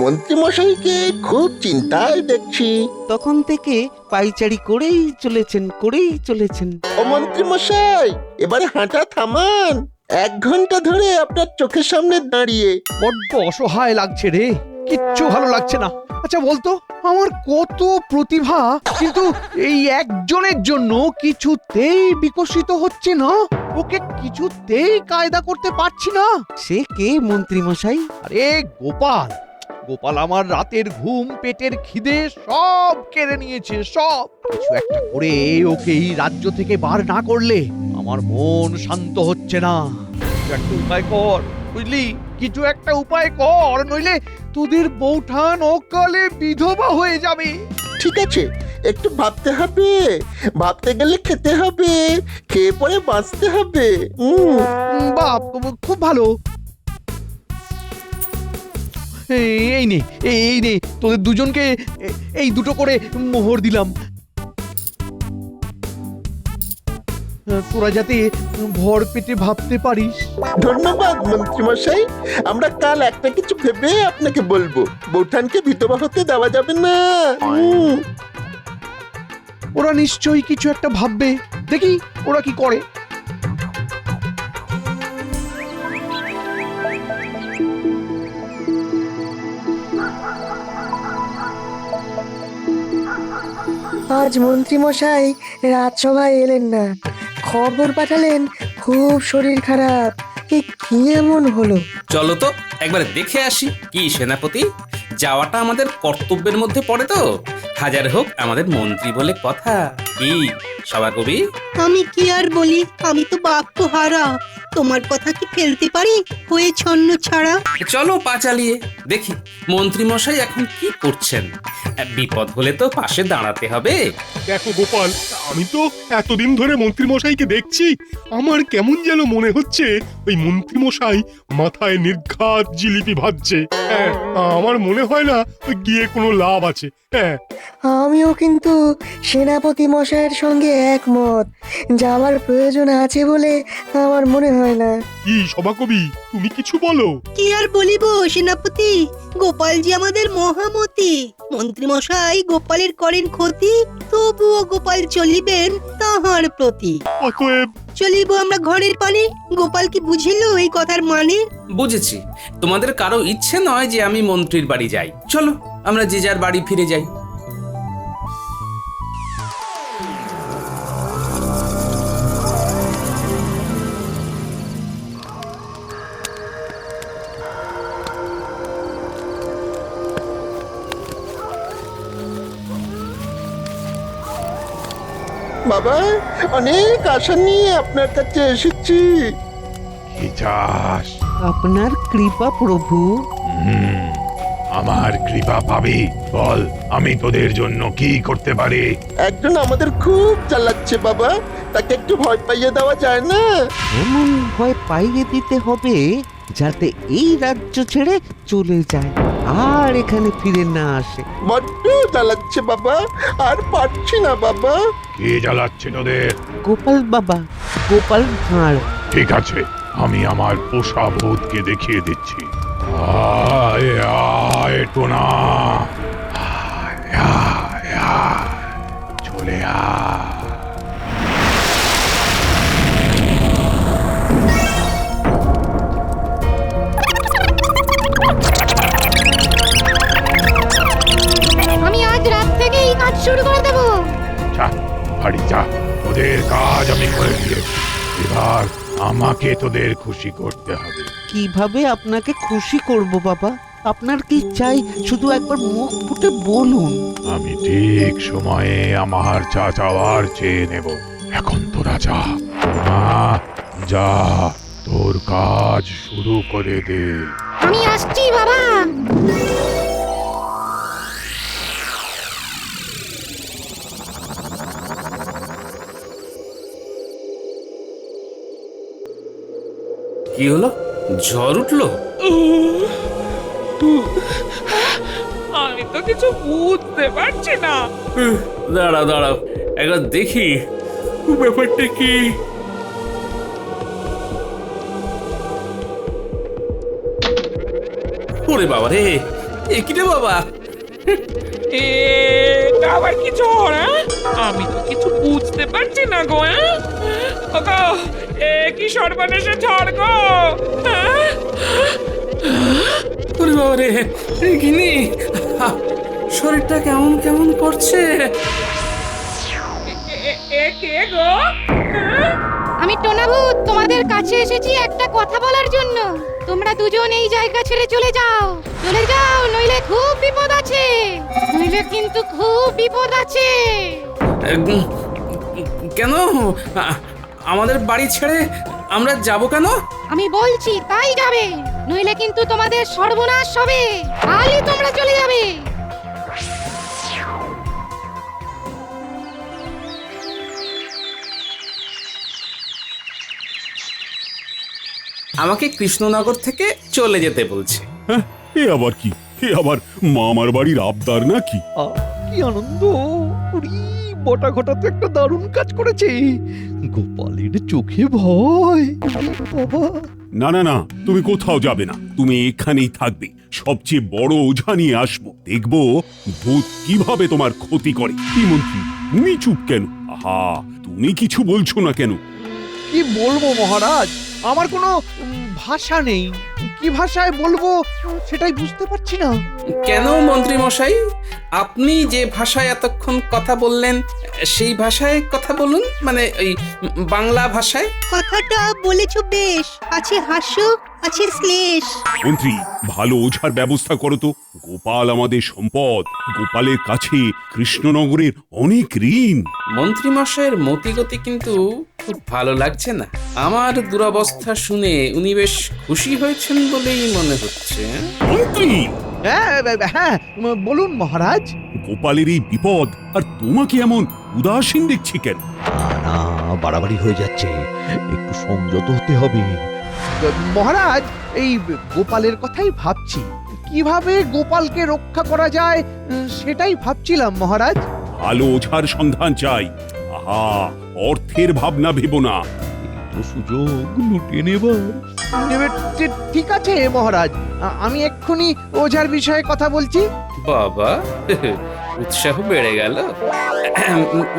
মন্ত্রীমশাইকে খুব চিন্তায় দেখছি। তখন থেকে পাইচারি করেই চলেছেন। ও মন্ত্রীমশাই, এবারে হাঁটা থামান। 1 ঘন্টা ধরে আপনার চোখের সামনে দাঁড়িয়ে। বড্ড অসহায় লাগছে রে, কিচ্ছু ভালো লাগছে না। আচ্ছা বলতো, আমার কত প্রতিভা, কিন্তু এই একজনের জন্য কিছুতেই বিকশিত হচ্ছে না। ওকে কিছুতেই কায়দা করতে পারছি না। সে কে মন্ত্রী মশাই? আরে গোপাল। গোপাল আমার রাতের ঘুম, পেটের খিদে সব কেড়ে নিয়েছে, সব। কিছু একটা করে ওকে এই রাজ্য থেকে বার না করলে আমার মন শান্ত হচ্ছে না। কিছু একটা উপায় কর, বুঝলি? কিছু একটা উপায় কর, নইলে তোদের বউঠান অকালে বিধবা হয়ে যাবে। ঠিক আছে, একটু ভাবতে হবে। ভাবতে গেলে খেতে হবে, খেয়ে পরে বাঁচতে হবে। বাপ, খুব ভালো। এই নে, এই নে, তোদের দুজনকে এই দুটো করে মোহর দিলাম। তোরা যাতে ভর পেটে ভাবতে পারিস। ধন্যবাদ মন্ত্রীমশাই। আমরা কাল একটা কিছু ভেবে আপনাকে বলবো। বৌঠানকে বিধবা হতে দেওয়া যাবে না। ওরা নিশ্চয়ই কিছু একটা ভাববে, দেখি ওরা কি করে। আজ মন্ত্রীমশাই রাজসভায় এলেন না, খবর পাঠালেন খুব শরীর খারাপ। এ কি এমন হলো? চলো তো একবার দেখে আসি। কি সেনাপতি, যাওয়াটা আমাদের কর্তব্যের মধ্যে পড়ে তো। হাজার হোক আমাদের মন্ত্রী বলে কথা। কি সভাকবি? আমি কি আর বলি, আমি তো বাক্য হারা। তোমার কথা কি ফেলতে পারি হয়ে ছন্ন ছাড়া? চলো পা চালিয়ে দেখি মন্ত্রী মশাই এখন কি করছেন। বিপদ হলে তো পাশে দাঁড়াতে হবে। দেখো গোপাল, আমি তো এতদিন ধরে মন্ত্রী মশাইকে দেখছি। আমার কেমন যেন মনে হচ্ছে ওই মন্ত্রী মশাই মাথায় নির্ঘাত জিলিপি ভাজছে। হ্যাঁ, আমার মনে হয় না ওই গিয়ে কোনো লাভ আছে। হ্যাঁ, আমিও কিন্তু সেনাপতি মশাইয়ের সঙ্গে একমত। যাওয়ার প্রয়োজন আছে বলে আমার মনে হয় না। কি সভাকবি, তুমি কিছু বলো। কি আর বলিব সেনাপতি, গোপাল জি আমাদের মহামতি। মন্ত্রী মশাই গোপালের করেন ক্ষতি, তবুও গোপাল চলিবেন তাহার প্রতি। অতএব চলিব আমরা ঘরের পানে। গোপাল কি বুঝিল এই কথার মানে? বুঝেছি, তোমাদের কারো ইচ্ছে নয় যে আমি মন্ত্রীর বাড়ি যাই। চলো আমরা যে যার বাড়ি ফিরে যাই। বাবা, অনেক আশা নিয়ে আপনার কাছে এসেছি। কি চাস? আপনার কৃপা প্রভু। আমার কৃপা পাবি? বল, আমি তোদের জন্য কি করতে পারি? একজন আমাদের খুব জ্বালাচ্ছে বাবা, তাকে একটু ভয় পাইয়ে দেওয়া যায় না? এমন ভয় পাইয়ে দিতে হবে যাতে এই রাজ্য ছেড়ে চলে যায় আর এখানে ফিরে না আসে। বড্ড জ্বালাচ্ছে বাবা, আর পারছি না বাবা। কে জ্বালাচ্ছে তোদের? গোপাল বাবা, গোপাল ভাঁড়। ঠিক আছে, আমি আমার পোষা ভূতকে দেখিয়ে দিচ্ছি। আয় আয় টোনা, আয় আয় আয়, চলে আয়। আমি আজ রাত থেকেই কাজ শুরু করে দেব। যা বাড়ি যা, তোদের কাজ আমি করে দিয়েছি। এবার আমাকে তোদের খুশি করতে হবে। কিভাবে আপনাকে খুশি করব বাবা? আপনার কি চাই শুধু একবার মুখ ফুটে বলুন। আমি ঠিক সময়ে আমার যা চাওয়ার চেয়ে নেব। এখন তোরা যা, যা, তোর কাজ শুরু করে দে। আমি আসছি বাবা। কি হলো, জ্বর উঠলো? আমি তো কিছু বুঝতে পারছি না। দাঁড়াও দাঁড়াও, একবার দেখি ব্যাপারটা কি। ওরে বাবা রে, এ কি রে বাবা? এটা আবার কি ঝড়, হ্যাঁ? আমি তো কিছু বুঝতে পারছি না গো। ওগো, এ কি সর্বনাশে ঝড় গো? হ্যাঁ? ওরে বাবা রে, গিনি শরীরটা কেমন কেমন করছে। এ কে গো? হ্যাঁ? আমি টোনাভূত তোমাদের কাছে এসেছি একটা কথা বলার জন্য। তোমরা দুজন এই জায়গা ছেড়ে চলে যাও, চলে যাও, নইলে খুব বিপদ আছে, নইলে কিন্তু খুব বিপদ আছে। কেন আমাদের বাড়ি ছেড়ে আমরা যাব কেন? আমি বলছি তাই যাবে, নইলে কিন্তু তোমাদের সর্বনাশ হবে। কালই তোমরা চলে যাবে। আমাকে কৃষ্ণনগর থেকে চলে যেতে বলছে। হ্যাঁ, এ আবার কি? এ আবার মামার বাড়ির আবদার নাকি? কি আনন্দ! উরি, বটা ঘটা তো একটা দারুণ কাজ করেছে। গোপালের চোখে ভয়। বাবা, না না না, তুমি কোথাও যাবে না, তুমি এখানেই থাকবে। সবচেয়ে বড় ওঝা নিয়ে আসবো, দেখবো ভূত কিভাবে তোমার ক্ষতি করে। কি মন্ত্রী, তুমি চুপ কেন? আহা, তুমি কিছু বলছো না কেন? কি বলবো মহারাজ, আমার কোনো ভাষা নেই। কি ভাষায় বলবো সেটাই বুঝতে পারছি না। কেন মন্ত্রী মশাই, আপনি যে ভাষায় এতক্ষণ কথা বললেন সেই ভাষায় কথা বলুন, মানে ওই বাংলা ভাষায়। কথাটা বলেছ বেশ, আছে হাস্য, আছে শ্লেষ। মন্ত্রী, ভালো ওঝার ব্যবস্থা করো তো। গোপাল আমাদের সম্পদ, গোপালের কাছে কৃষ্ণনগরের অনেক ঋণ। মন্ত্রী মশাইয়ের মতিগতি কিন্তু খুব ভালো লাগছে না। আমার দুরবস্থা শুনে উনি বেশ খুশি হয়েছেন বলেই মনে হচ্ছে। মন্ত্রী, হ্যাঁ হ্যাঁ, বলুন মহারাজ। গোপালের এই বিপদ, আর তোমাকে এমন উদাসীন দেখছি কেন? না, বাড়াবাড়ি হয়ে যাচ্ছে, একটু সংযত হতে হবে। মহারাজ, এই গোপালের কথাই ভাবছি, কিভাবে গোপালকে রক্ষা করা যায় সেটাই ভাবছিলাম মহারাজ। ভালো ওঝার সন্ধান চাই। আহা, অর্থের ভাবনা ভেবো না। তো সুযোগ লুটিয়ে নেবার। ঠিক আছে মহারাজ, আমি এক্ষুনি ওঝার বিষয়ে কথা বলছি। বাবা, উৎসাহ বেড়ে গেল।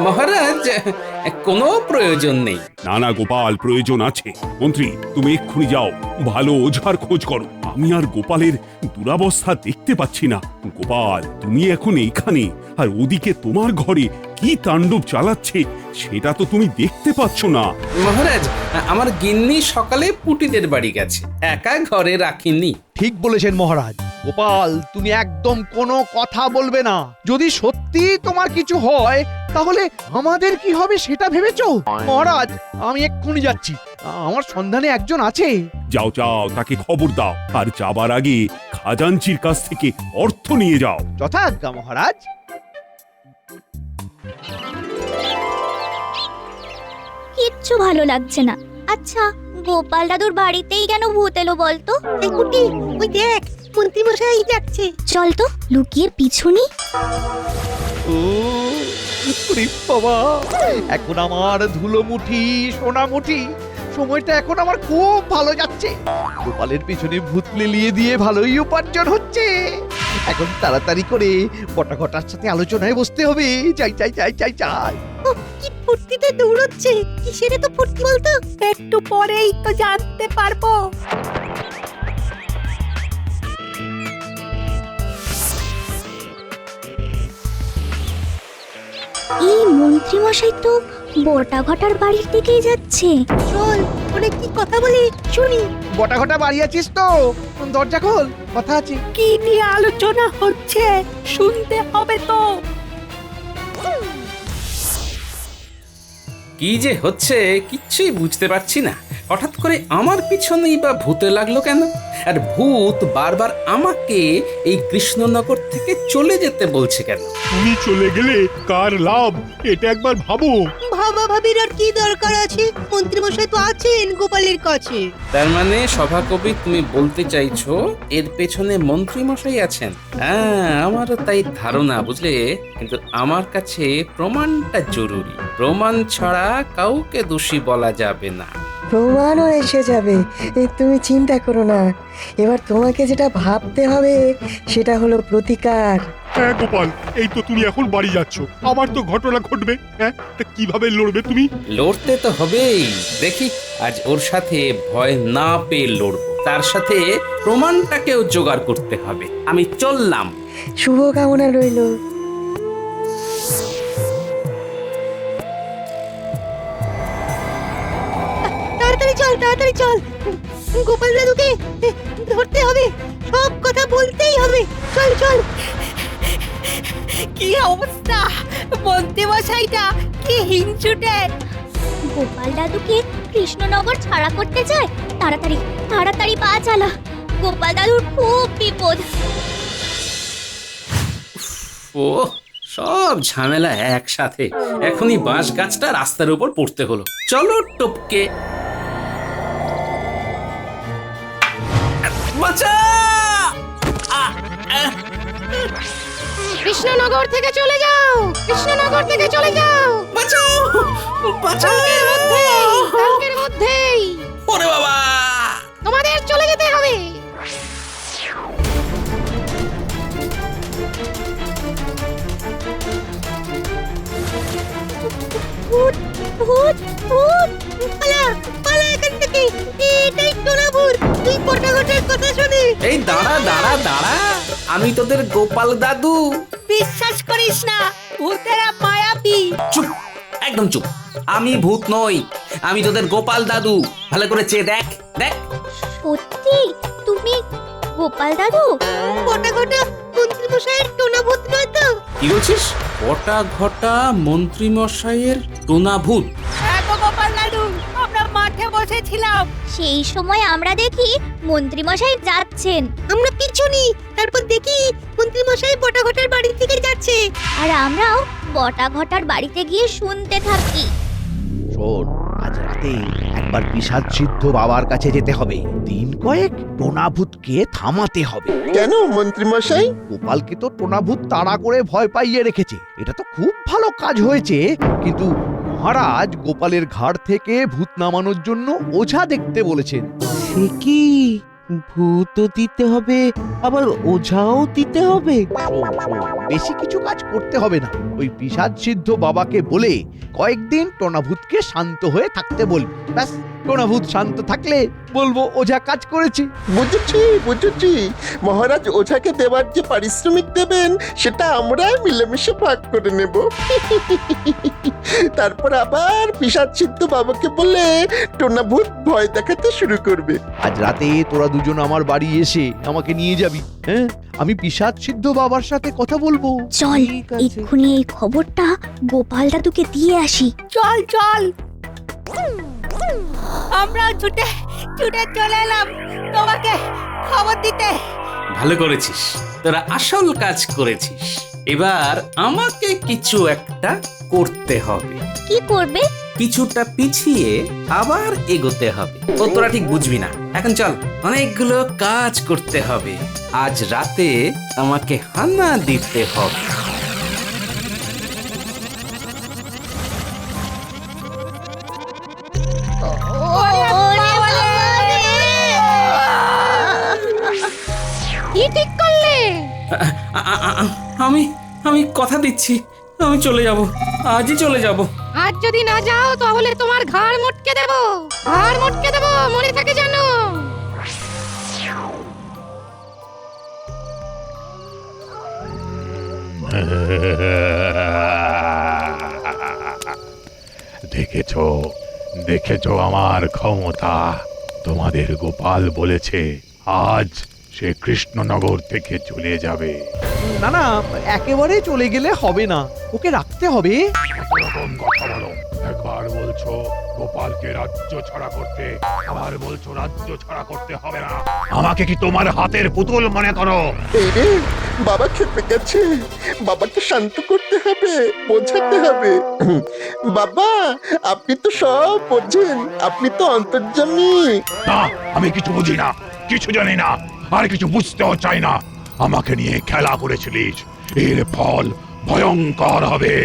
মহারাজ, কোনো প্রয়োজন নেই। না না গোপাল, প্রয়োজন আছে। মন্ত্রী, তুমি এক্ষুনি যাও, ভালো ওঝার খোঁজ করো। আমি আর গোপালের দুরাবস্থা দেখতে পাচ্ছি না। গোপাল, তুমি এখন এইখানে, আর ওদিকে তোমার ঘরে কি তাণ্ডব চালাচ্ছে সেটা তো তুমি দেখতে পাচ্ছ না। মহারাজ, আমার গিন্নি সকালে পুটিদের বাড়ি গেছে, একা ঘরে রাখিনি। ঠিক বলেছেন মহারাজ। গোপাল, তুমি একদম কোনো কথা বলবে না। যদি সত্যি তোমার কিছু হয় তাহলে আমাদের কি হবে সেটা ভেবেছো? মহারাজ, আমি এক্ষুনি যাচ্ছি, আমার সন্ধানে একজন আছে। যাও যাও, তাকে খবর দাও, আর যাবার আগে খাজাঞ্চির কাছ থেকে অর্থ নিয়ে যাও। যথাজ্ঞা মহারাজ। কিচ্ছু ভালো লাগছে না। আচ্ছা, গোপাল দাদুর বাড়িতেই কেন ভূত এলো বলতো? এই কুটি, ওই দেখ, মন্ত্রী মশাই যাচ্ছে। চল তো লুকিয়ে পিছু নি। ও বাবা, এখন আমার ধুলো মুঠি, সোনা মুঠি, সময়টা এখন আমার খুব ভালো যাচ্ছে। গোপালের পিছনে ভূত লেলিয়ে দিয়ে ভালোই উপার্জন হচ্ছে। এখন তাড়াতাড়ি করে বটা ঘটার সাথে আলোচনায় বসতে হবে। যাই যাই যাই যাই যাই। কি ফুর্তিতে দৌড়চ্ছে, কিসের তো ফুর্তি বলতো? একটু পরেই তো জানতে পারবো। এই মন্ত্রী মশাই তো বটা ঘটার বাড়ির দিকেই যাচ্ছে। চল, ওরে কি কথা বলি শুনি। বটা ঘটা বাড়ি আছিস তো? দরজা খোল, কথা আছে। কি নিয়ে আলোচনা হচ্ছে শুনতে হবে তো। কি যে হচ্ছে কিচ্ছুই বুঝতে পারছি না। হঠাৎ করে আমার পিছনেই বা ভূতে লাগলো কেন? আর ভূত বারবার আমাকে এই কৃষ্ণনগর থেকে চলে যেতে বলছে কেন? তুমি চলে গেলে কার লাভ এটা একবার ভাবো। ভাবা ভাবির আর কি দরকার আছে? মন্ত্রী মশাই তো আছেন গোপালের কাছে। তার মানে সভাকবি, তুমি বলতে চাইছো এর পেছনে মন্ত্রী মশাই আছেন? হ্যাঁ, আমারও তাই ধারণা, বুঝলে। কিন্তু আমার কাছে প্রমাণটা জরুরি। প্রমাণ ছাড়া কাউকে দোষী বলা যাবে না। প্রমাণও এসে যাবে। তুমি চিন্তা করো না। এবার তোমাকে যেটা ভাবতে হবে সেটা হলো প্রতিকার। হ্যাঁ গোপাল, এই তো তুমি এখন বাড়ি যাচ্ছ, আবার তো ঘটনা ঘটবে। হ্যাঁ, তা কিভাবে লড়বে তুমি? লড়তে তো হবেই। দেখি আজ ওর সাথে ভয় না পেয়ে লড়বো, তার সাথে প্রমাণটাকেও জোগাড় করতে হবে। আমি চললাম। শুভকামনা রইল। তাড়াতাড়ি চল, তাড়াতাড়ি চল। গোপাল দাদুকে ধরতে হবে, সব কথা বলতেই হবে। চল চল। কি অবস্থা, মন্ত্রী মশাইটা কি হিংসুটে। গোপাল দাদুকে কৃষ্ণনগর ছাড়া করতে চায়। তাড়াতাড়ি তাড়াতাড়ি পা চালা, গোপাল দাদুর খুব বিপদ। ও সব ঝামেলা একসাথে। এখনই বাঁশ গাছটা রাস্তার উপর পড়তে হলো। চলো টপকে। বাঁচা! কৃষ্ণনগর থেকে চলে যাও, কৃষ্ণনগর থেকে চলে যাও। বাঁচাও! বাঁচাও! কালকের মধ্যেই ওরে বাবা! তোমাদের চলে যেতে হবে। ভূত ভূত ভূত, পালা পালা এখান থেকে। এটাই টোনা ভূত। তুই পটাঘটের কথা শুনে। এই দাঁড়া দাঁড়া দাঁড়া, আমি তোদের গোপাল দাদু। বিশ্বাস করিস না, ভূতেরা মায়াবী। চুপ, একদম চুপ। আমি ভূত নই, আমি তোদের গোপাল দাদু। ভালো করে চেয়ে দেখ দেখ। সত্যি তুমি গোপাল দাদু? পটাঘটা মন্ত্রী মশাইয়ের টোনা ভূত নয় তো? কি বলছিস? কটা ঘটা মন্ত্রী মশাইয়ের টোনা ভূত? হ্যাঁ গো গোপাল দাদু, আমরা মাঠে বসেছিলাম। সেই সময় আমরা দেখি মন্ত্রীমশাই যাচ্ছেন। আমরা পিছু নিই, তারপর দেখি মন্ত্রী মশাই পটাঘটার বাড়ি থেকে যাচ্ছে। আর আমরাও বটা ঘটার বাড়িতে গিয়ে শুনতে থাকি। শোন, আজ রাতে একবার পিশাচ সিদ্ধ বাবার কাছে যেতে হবে। দিন কয়েক টোনাভূতকে থামাতে হবে। কেন মন্ত্রী মশাই? গোপালকে তো টোনাভূত তাড়া করে ভয় পাইয়ে রেখেছে। এটা তো খুব ভালো কাজ হয়েছে, কিন্তু মহারাজ গোপালের ঘাড় থেকে ভূত নামানোর জন্য ওঝা দেখতে বলেছেন। সে কি, ভূতও দিতে হবে আবার ওঝাও দিতে হবে? শোন, বেশি কিছু কাজ করতে হবে না। ওই পিশাচ সিদ্ধ বাবাকে বলে কয়েকদিন টোনাভূতকে শান্ত হয়ে থাকতে বলবি। ব্যাস, টোনাভূত শান্ত থাকলে বলবো ওঝা কাজ করেছি। বুঝেছি বুঝেছি। মহারাজ ওঝাকে দেওয়ার যে পারিশ্রমিক দেবেন সেটা আমরা মিলেমিশে ভাগ করে নেব। তারপর আবার পিশাচ সিদ্ধ বাবাকে বলে টোনাভূত ভয় দেখাতে শুরু করবে। আজ রাতে তোরা দুজন আমার বাড়ি এসে আমাকে নিয়ে যাবি। হ্যাঁ, আমি পিশাচ সিদ্ধ বাবার সাথে কথা বলবো। চল ঠিক আছে। এক্ষুনি এই খবরটা গোপাল দাদুকে দিয়ে আসি। চল চল, আমরা ছুটে ছুটে চলে এলাম তোমাকে খবর দিতে। ভালো করেছিস, তোরা আসল কাজ করেছিস। এবার আমাকে কিছু একটা করতে হবে। কি করবে? কিছুটা পিছিয়ে আবার এগোতে হবে। ও তোরা ঠিক বুঝবি না। এখন চল, অনেকগুলো কাজ করতে হবে। আজ রাতে আমাকে হানা দিতে হবে। কি ঠিক করলে? আমি কথা দিচ্ছি, আমি চলে যাব, আজই চলে যাব। আজ যদি না যাও তাহলে তোমার ঘাড় মটকে দেবো, ঘাড় মটকে দেবো, মনে থাকে জানো। দেখেছো দেখেছো আমার ক্ষমতা। তোমাদের গোপাল বলেছে আজ সে কৃষ্ণনগর থেকে চলে যাবে। না না, একেবারে চলে গেলে হবে না, ওকে রাখতে হবে। এরকম কথা বলো। একবার বলছো গোপালকে রাজ্য ছাড়া করতে, আবার বলছো রাজ্য ছাড়া করতে হবে না। আমাকে কি তোমার হাতের পুতুল মনে করো? এই রে, বাবা খেপে গেছে। বাবাকে শান্ত করতে হবে, বোঝাতে হবে। বাবা, আপনি তো সব বোঝেন, আপনি তো অন্তর্যামী। না, আমি কিছু বুঝি না, কিছু জানি না, আর কিছু বুঝতেও চাই না। আমাকে নিয়ে খেলা করেছিলিস, এর ফল ভয়ঙ্কর হবে।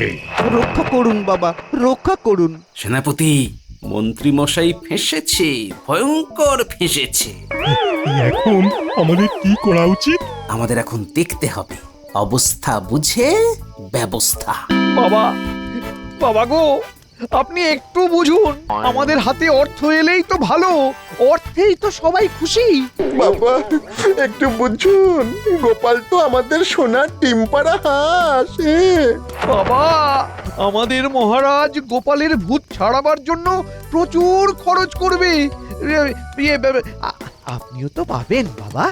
রক্ষা করুন বাবা, রক্ষা করুন। সেনাপতি, মন্ত্রী মশাই ফেঁসেছে, ভয়ঙ্কর ফেঁসেছে। এখন আমাদের কি করা উচিত? আমাদের এখন দেখতে হবে অবস্থা বুঝে ব্যবস্থা। বাবা, বাবা গো, আপনি একটু বুঝুন, আমাদের হাতে অর্থ এলেই তো ভালো, অর্থেই তো সবাই খুশি। বাবা একটু বুঝুন, গোপাল তো আমাদের সোনার ডিম পাড়া হাঁস। বাবা, আমাদের মহারাজ গোপালের ভূত ছাড়াবার জন্য প্রচুর খরচ করবে। আপনিও তো পাবেন বাবা।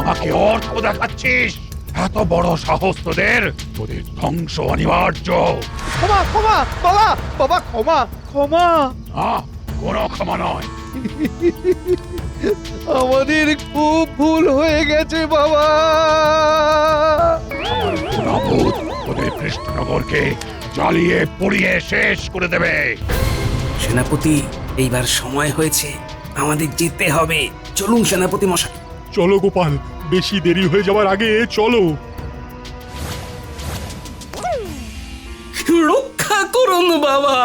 আমাকে অর্থ দেখাচ্ছিস? এত বড় সাহস তোদের? তোদের ধ্বংস অনিবার্য। ক্ষমা ক্ষমা বাবা, বাবা ক্ষমা ক্ষমা। কোনো ক্ষমা নয়। আমাদের খুব ভুল হয়ে গেছে বাবা। ভূত তোদের কৃষ্ণনগরকে জ্বালিয়ে পুড়িয়ে শেষ করে দেবে। সেনাপতি, এইবার সময় হয়েছে, আমাদের যেতে হবে। চলুন সেনাপতি মশাই। চলো গোপাল, বেশি দেরি হয়ে যাওয়ার আগে চলো। রক্ষা করুন বাবা।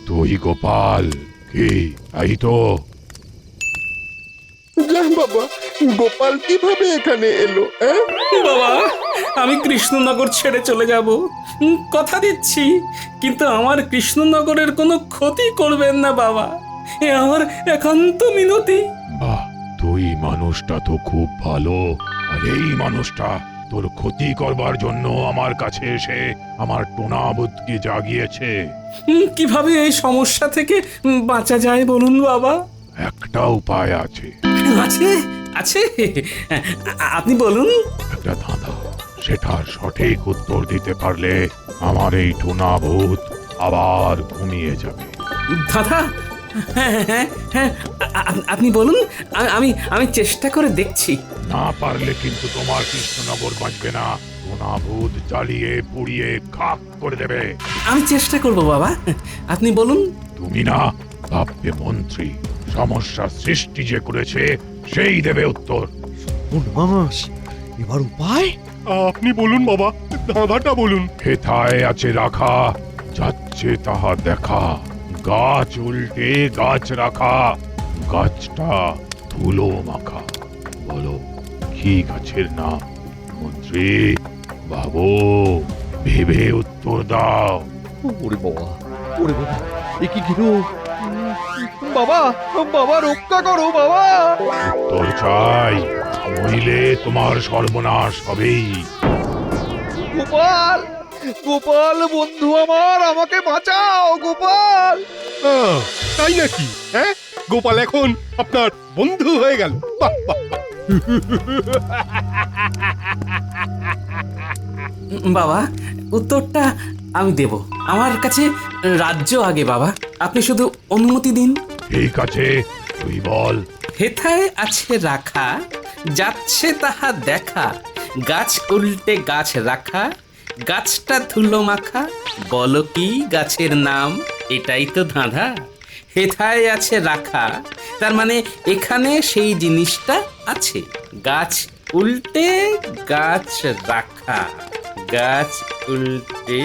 তুই গোপাল? কি তাই তো? যা বাবা, গোপাল কিভাবে এখানে এলো? বাবা, আমি কৃষ্ণনগর ছেড়ে চলে যাব, কথা দিচ্ছি। কিন্তু আমার কৃষ্ণনগরের কোনো ক্ষতি করবেন না বাবা, এ আমার একান্ত মিনতি। বাহ, তুই মানুষটা তো খুব ভালো। আর এই মানুষটা তোর ক্ষতি করবার জন্য আমার কাছে এসে আমার টোনা বুদ্ধি জাগিয়েছে। কিভাবে এই সমস্যা থেকে বাঁচা যায় বলুন বাবা? একটা উপায় আছে। আছে আছে, আপনি বলুন। একটা ধাঁধা, সেটার সঠিক উত্তর দিতে পারলে আমার এই টোনা ভূত আবার ঘুমিয়ে যাবে। দাদা, হ্যাঁ হ্যাঁ হ্যাঁ, আপনি বলুন, আমি আমি চেষ্টা করে দেখছি। না পারলে কিন্তু তোমার কৃষ্ণনগর বাঁচবে না। টোনা ভূত জ্বালিয়ে পুড়িয়ে খাক করে দেবে। আমি চেষ্টা করব বাবা, আপনি বলুন। তুমি না ভাববে মন্ত্রী, সমস্যা সৃষ্টি যে করেছে সেই দেবে উত্তর। এবার উপায়? আপনি বলুন বাবা, ধাঁধাটা বলুন। হেথায় আছে রাখা, যাচ্ছে তাহা দেখা, গাছ উল্টে গাছ রাখা, গাছটা ধুলো মাখা। বলো কি গাছের নাম? মন্ত্রী বাবু, ভেবে উত্তর দাও। ওরে বাবা, ওরে বাবা, এ কি গেল? বাবা, বাবা রক্ষা করো বাবা। উত্তর চাই, নইলে তোমার সর্বনাশ হবেই। গোপাল, গোপাল বন্ধু আমার, আমাকে বাঁচাও গোপাল। তাই নাকি? হ্যাঁ, গোপাল এখন আপনার বন্ধু হয়ে গেল। বাহ বাহ। বাবা, উত্তরটা আমি দেব। আমার কাছে রাজ্য আগে বাবা, আপনি শুধু অনুমতি দিন। ঠিক আছে, তুই বল। হেথায় আছে রাখা, যাচ্ছে তাহা দেখা, গাছ উল্টে গাছ রাখা, গাছটা ধুলো মাখা। বলো কি গাছের নাম? এটাই তো ধাঁধা। হেথায় আছে রাখা, তার মানে এখানে সেই জিনিসটা আছে। গাছ উল্টে গাছ রাখা, গাছ উল্টে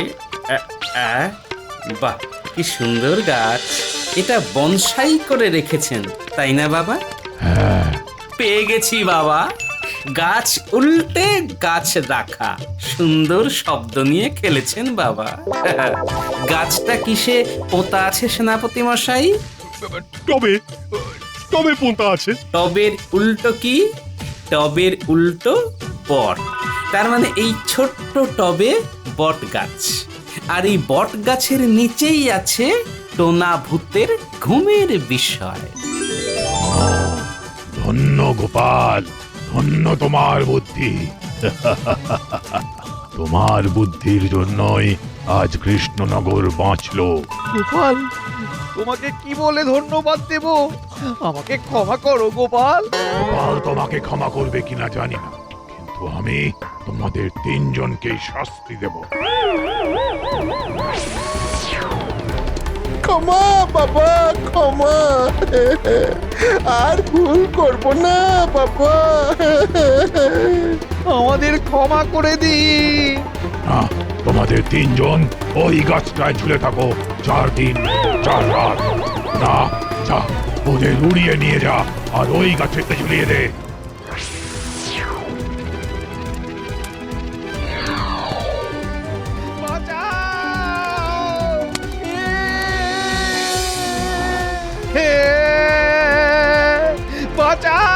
বাহ, কি সুন্দর গাছ! এটা বনসাই করে রেখেছেন তাই না বাবা? হ্যাঁ, পেয়ে গেছি বাবা। গাছ উল্টে গাছ রাখা, সুন্দর শব্দ নিয়ে খেলেছেন বাবা। গাছটা কিসে পোঁতা আছে সেনাপতি মশাই? টবে, টবে পোঁতা আছে। টবের উল্টো কি? টবের উল্টো বট। তার মানে এই ছোট্ট টবে বট গাছ, আর এই বট গাছের নিচেই আছে টোনা ভূতের ঘুমের বিষয়। ধন্য গোপাল, ধন্য তোমার বুদ্ধি। তোমার বুদ্ধির জন্যই আজ কৃষ্ণনগর বাঁচলো। গোপাল, তোমাকে কি বলে ধন্যবাদ দেব? আমাকে ক্ষমা করো গোপাল। গোপাল তোমাকে ক্ষমা করবে কিনা জানি না, কিন্তু আমি তোমাদের তিনজনকেই শাস্তি দেব। ক্ষমা বাবা, ক্ষমা। আর ভুল করব না বাবা। আমাদের ক্ষমা করে দিন। না, তোমাদের তিনজন ওই গাছটায় ঝুলে থাকো 4 দিন 4 রাত। না, যা ওদের উড়িয়ে নিয়ে যা আর ওই গাছেতে ঝুলিয়ে দে। হে বাঁচাও!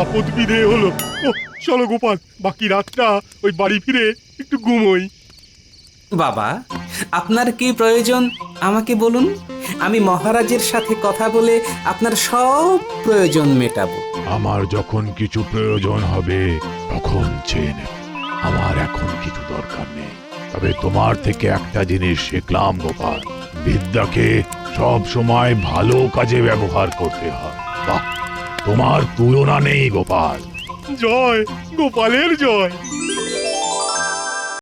আপদ বিদে হলো। ও চলো গোপাল, বাকি রাতটা ওই বাড়ি ফিরে একটু ঘুমোই। বাবা, আপনার কি প্রয়োজন আমাকে বলুন, আমি মহারাজের সাথে কথা বলে আপনার সব প্রয়োজন মেটাবো। আমার যখন কিছু প্রয়োজন হবে তখন চেয়ে নেব। আমার এখন কিছু দরকার নেই, তবে তোমার থেকে একটা জিনিস শিখলাম গোপাল, বিদ্যাকে সব সময় ভালো কাজে ব্যবহার করতে হয়। বাহ, তোমার তুলনা নেই গোপাল। জয় গোপালের জয়।